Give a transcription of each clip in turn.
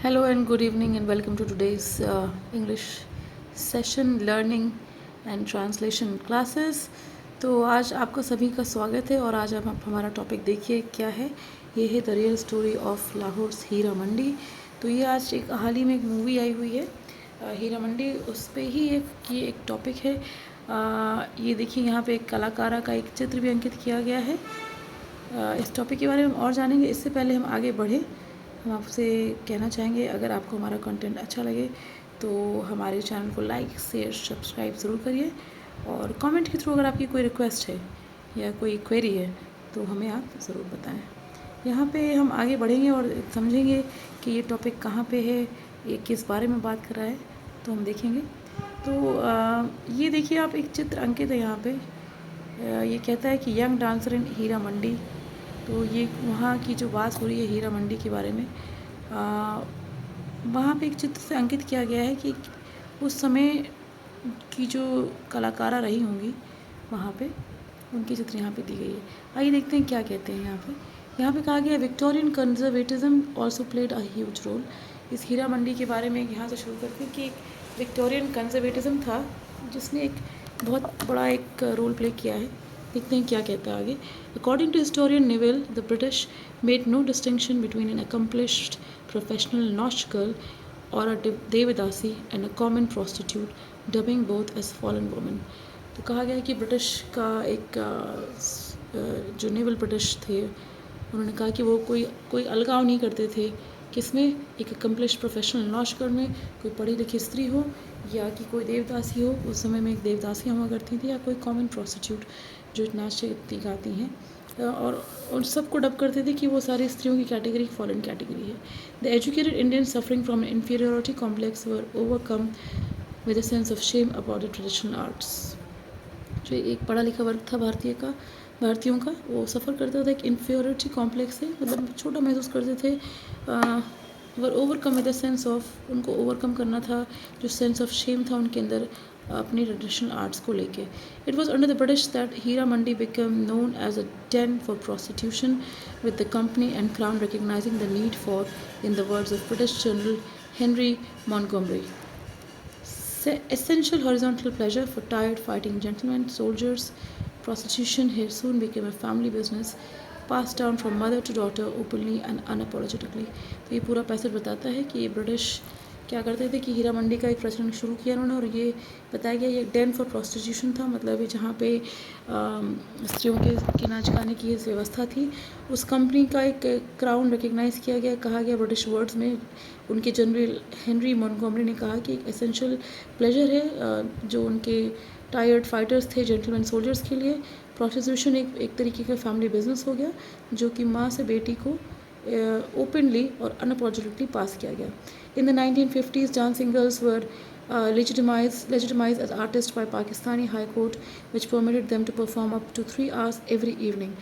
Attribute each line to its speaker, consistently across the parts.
Speaker 1: Hello and good evening and welcome to today's English session learning and translation classes। तो आज आपका सभी का स्वागत है और आज आप हमारा टॉपिक देखिए क्या है। ये है the real story of लाहौर्स Heera Mandi. तो ये आज एक हाल ही में एक मूवी आई हुई है हीरा मंडी, उस पर ही ये एक टॉपिक है। ये देखिए यहाँ पे एक कलाकारा का एक चित्र भी अंकित किया गया है। इस टॉपिक के बारे में और जानेंगे। इससे पहले हम आगे बढ़े, हम आपसे कहना चाहेंगे अगर आपको हमारा कंटेंट अच्छा लगे तो हमारे चैनल को लाइक शेयर सब्सक्राइब ज़रूर करिए, और कमेंट के थ्रू अगर आपकी कोई रिक्वेस्ट है या कोई क्वेरी है तो हमें आप ज़रूर बताएं। यहाँ पे हम आगे बढ़ेंगे और समझेंगे कि ये टॉपिक कहाँ पे है, ये किस बारे में बात कर रहा है, तो हम देखेंगे। तो ये देखिए आप, एक चित्र अंकित है यहाँ पे। ये कहता है कि यंग डांसर इन हीरा मंडी। तो ये वहाँ की जो बात हो रही है हीरा मंडी के बारे में, वहाँ पे एक चित्र से अंकित किया गया है कि उस समय की जो कलाकारा रही होंगी वहाँ पे, उनकी चित्र यहाँ पे दी गई है। आइए देखते हैं क्या कहते हैं यहाँ पे कहा गया Victorian conservatism also played a huge role. इस हीरा मंडी के बारे में यहाँ से शुरू करते हैं कि एक विक्टोरियन कंजर्वेटिज्म था जिसने एक बहुत बड़ा एक रोल प्ले किया है। देखते हैं क्या कहता है आगे। According to historian Neville, the British made no distinction between an accomplished professional nautch girl और a devadasi and a common prostitute, dubbing both as fallen women. तो कहा गया है कि ब्रिटिश का एक जो नेवल ब्रिटिश थे, उन्होंने कहा कि वो कोई अलगाव नहीं करते थे किसमें, एक अकम्पलिश्ड प्रोफेशनल नॉश गर्ल में, कोई पढ़ी लिखी स्त्री हो या कि कोई देवदासी हो। उस समय में एक देवदासी हुआ करती थी, या कोई कॉमन प्रोस्टिट्यूट जो नाचती गाती हैं, और उन सबको डब करते थे कि वो सारी स्त्रियों की कैटेगरी फॉरेन कैटेगरी है। The educated Indian suffering from inferiority complex were overcome with a sense of shame about the traditional arts. जो एक पढ़ा लिखा वर्ग था भारतीयों का, वो सफ़र करता था एक इन्फीरियोरिटी कॉम्प्लेक्स से, मतलब छोटा महसूस करते थे। Were overcome with the sense of, उनको ओवरकम करना था, जो सेंस ऑफ शेम था उनके अंदर अपनी ट्रेडिशनल आर्ट्स को लेके। It was under the British that Heera Mandi become known as a den for prostitution, with the company and crown recognizing the need for, in the words of British General Henry Montgomery, essential horizontal pleasure for tired fighting gentlemen, soldiers. Prostitution here soon became a family business, passed down from mother to daughter openly and unapologetically। तो ये पूरा passage बताता है कि ये British क्या करते थे कि हीरा मंडी का एक प्रचलन शुरू किया उन्होंने, और ये बताया गया ये डेन फॉर प्रोस्टिट्यूशन था, मतलब ये जहाँ पे स्त्रियों के नाच गाने की व्यवस्था थी। उस कंपनी का एक क्राउन रिकग्नाइज़ किया गया, कहा गया ब्रिटिश वर्ड्स में। उनके जनरल हेनरी मॉन्टगोमरी ने कहा कि एक एसेंशियल प्लेजर है जो उनके टायर्ड फाइटर्स थे, जेंटलमैन सोल्जर्स के लिए। प्रोस्टिट्यूशन एक तरीके का फैमिली बिजनेस हो गया, जो कि माँ से बेटी को ओपनली और अनअपोलोजेटिकली पास किया गया। In the 1950s, dancing girls were legitimized as artists by Pakistani High Court, which permitted them to perform up to 3 hours every evening।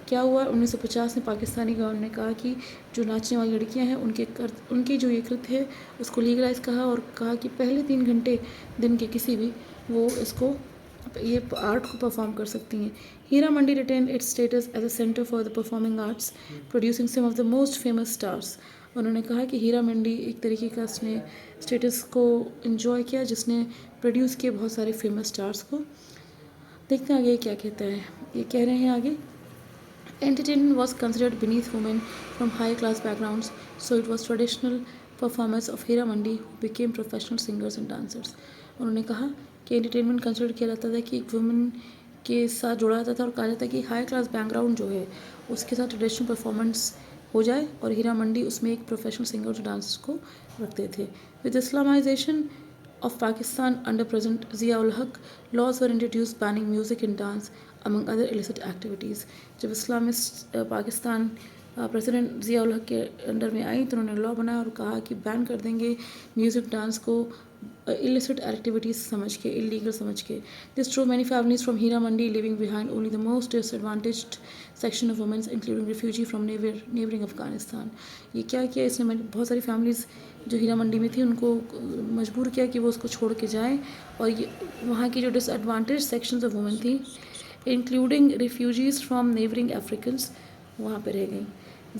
Speaker 1: क्या हुआ 1950 में पाकिस्तानी गवर्नमेंट ने कहा कि जो नाचने वाली लड़कियां हैं उनके जो ये कृत्य है उसको लीगलाइज कहा, और कहा कि पहले 3 घंटे दिन के किसी भी वो इसको ये आर्ट को परफॉर्म कर सकती हैं। Heera Mandi retain its status as a centre for the performing arts, producing some of the most famous stars. उन्होंने कहा कि हीरा मंडी एक तरीके का उसने स्टेटस को इन्जॉय किया, जिसने प्रोड्यूस किए बहुत सारे फेमस स्टार्स को। देखते हैं आगे क्या कहता है। ये कह रहे हैं आगे, entertainment was considered beneath women from high class backgrounds, so it was traditional performers of Hira Mandi who became professional singers and dancers। उन्होंने कहा कि एंटरटेनमेंट कंसिडर किया जाता था कि एक वुमेन के साथ जोड़ा जाता था, और कहा जाता था कि हाई क्लास बैकग्राउंड जो है उसके साथ ट्रेडिशनल परफॉर्मेंस हो जाए, और हीरा मंडी उसमें एक प्रोफेशनल सिंगर और डांस को रखते थे। With Islamisation of Pakistan under President Zia-ul-Haq, laws were introduced banning music and dance among other illicit activities। जब इस्लामिस्ट पाकिस्तान प्रेसिडेंट ज़िया-उल-हक के अंडर में आई तो उन्होंने लॉ बनाया और कहा कि बैन कर देंगे म्यूज़िक डांस को illicit activities समझ के, illegal समझ के। This drove many families from Hira Mandi, leaving behind only the most disadvantaged section of women, including refugee from neighboring Afghanistan। ये क्या किया इसने, बहुत सारी फैमिलीज़ जो हीरा मंडी में थी उनको मजबूर किया कि वो उसको छोड़ के जाएँ, और ये वहाँ की जो डिसएडवांटेज सेक्शंस ऑफ वुमेन थी, including refugees from neighbouring Africans, वहाँ पर रह गई।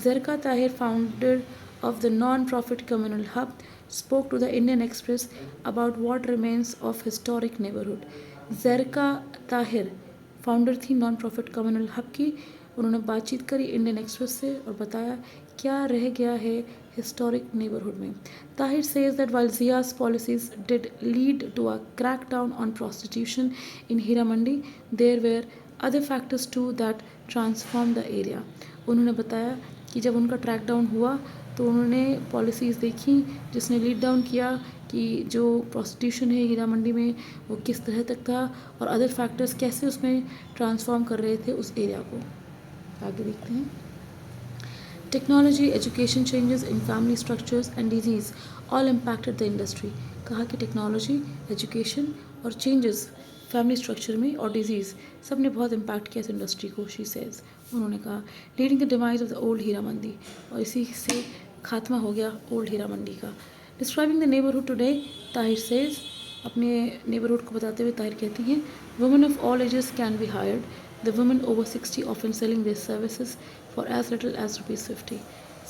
Speaker 1: Zarka Tahir founder of the non-profit communal hub, spoke to the Indian Express about what remains of historic neighborhood. Zerka Tahir, founder थी नॉन प्रॉफिट कम्युनल हब की, उन्होंने बातचीत करी इंडियन एक्सप्रेस से और बताया क्या रह गया है historic neighborhood में. Tahir says that while Zia's policies did lead to a crackdown on prostitution in Hira Mandi, there were other factors too that transformed the area. उन्होंने बताया कि जब उनका ट्रैक डाउन हुआ तो उन्होंने पॉलिसीज़ देखी जिसने लीड डाउन किया कि जो प्रोस्टिट्यूशन है हीरा मंडी में वो किस तरह तक था और अदर फैक्टर्स कैसे उसमें ट्रांसफॉर्म कर रहे थे उस एरिया को. आगे देखते हैं. Technology, education changes in family structures and disease all impacted the industry. कहा कि टेक्नोलॉजी, एजुकेशन और चेंजेस फैमिली स्ट्रक्चर में और डिजीज़ सब ने बहुत इम्पैक्ट किया इस इंडस्ट्री को. शी सेज, उन्होंने कहा leading the demise of the old Heera Mandi, और इसी से खात्मा हो गया ओल्ड हीरा मंडी का. Describing the neighbourhood today, Tahir says, अपने नेबरहुड को बताते हुए ताहिर कहती हैं women of all ages can be hired, the women over 60 often selling their services for as little as ₹50.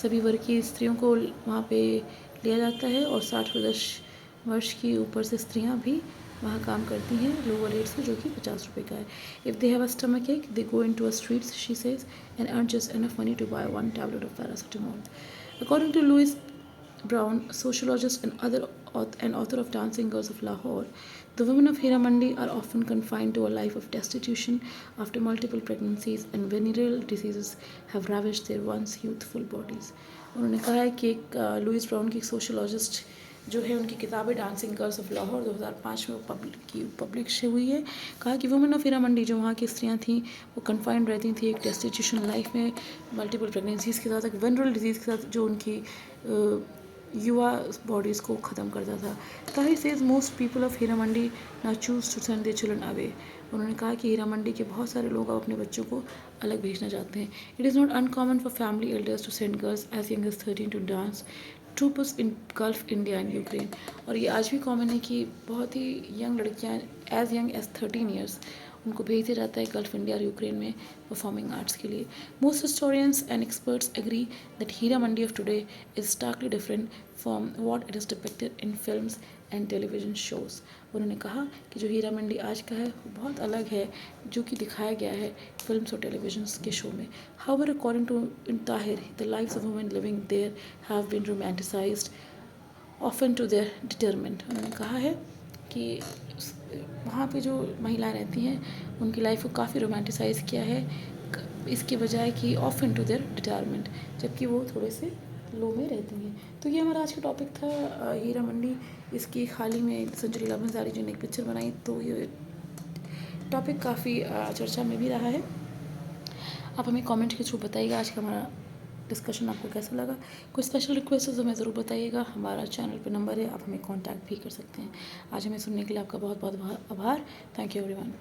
Speaker 1: सभी वर्ग की स्त्रियों को वहाँ पे लिया जाता है और 60 वर्ष की ऊपर से स्त्रियाँ भी वहाँ काम करती हैं लोअर रेट से, जो कि ₹50 का है. If they have a stomach ache, they go in to a streets, she says, and earn just enough money to buy 1 tablet of paracetamol. According to Louis Brown, sociologist and author of Dancing Girls of Lahore, the women of Hira Mandi are often confined to a life of destitution after multiple pregnancies and venereal diseases have ravaged their once youthful bodies. उन्होंने कहा है कि एक Louis brown की sociologist जो है उनकी किताबें डांसिंग गर्ल्स ऑफ लाहौर 2005 में पब्लिश हुई है. कहा कि वुमेन ऑफ हीरा मंडी जो वहाँ की स्त्रियाँ थीं वो कन्फाइंड रहती थी एक डेस्टिट्यूशन लाइफ में, मल्टीपल प्रेगनेंसीज़ के साथ, एक वेनरल डिजीज़ के साथ जो उनकी युवा बॉडीज़ को ख़त्म करता था. Tahir says most people of Heera Mandi ना choose to send their children away. उन्होंने कहा कि हीरा मंडी के बहुत सारे लोग अब अपने बच्चों को अलग भेजना चाहते हैं. It is not uncommon for family elders to send girls as young as 13 to dance troupes in Gulf India and Ukraine. और ये आज भी कॉमन है कि बहुत ही यंग लड़कियाँ एज यंग एज 13 ईयर्स उनको भेज दिया जाता है गल्फ इंडिया और यूक्रेन में परफॉर्मिंग आर्ट्स के लिए. Most historians and experts agree that Heera Mandi of today is starkly different from what it is depicted in films and television shows. उन्होंने कहा कि जो हीरा मंडी आज का है वो बहुत अलग है जो कि दिखाया गया है फिल्म्स और टेलीविजन के शो में. However, according to Tahir, the lives of women living there have been romanticised often to their detriment. उन्होंने कहा है कि वहाँ पे जो महिलाएं रहती हैं उनकी लाइफ को काफ़ी रोमांटिसाइज़ किया है इसके बजाय कि ऑफन टू देयर डिटायरमेंट, जबकि वो थोड़े से लो में रहती हैं. तो ये हमारा आज का टॉपिक था हीरा मंडी. इसकी हाल ही में सेंचुरी लबंसारी जी ने एक पिक्चर बनाई, तो ये टॉपिक काफ़ी चर्चा में भी रहा है. आप हमें कमेंट के थ्रू बताइएगा आज का हमारा डिस्कशन आपको कैसा लगा. कोई स्पेशल रिक्वेस्ट है तो हमें ज़रूर बताइएगा. हमारा चैनल पे नंबर है, आप हमें कांटेक्ट भी कर सकते हैं. आज हमें सुनने के लिए आपका बहुत बहुत आभार. Thank you everyone.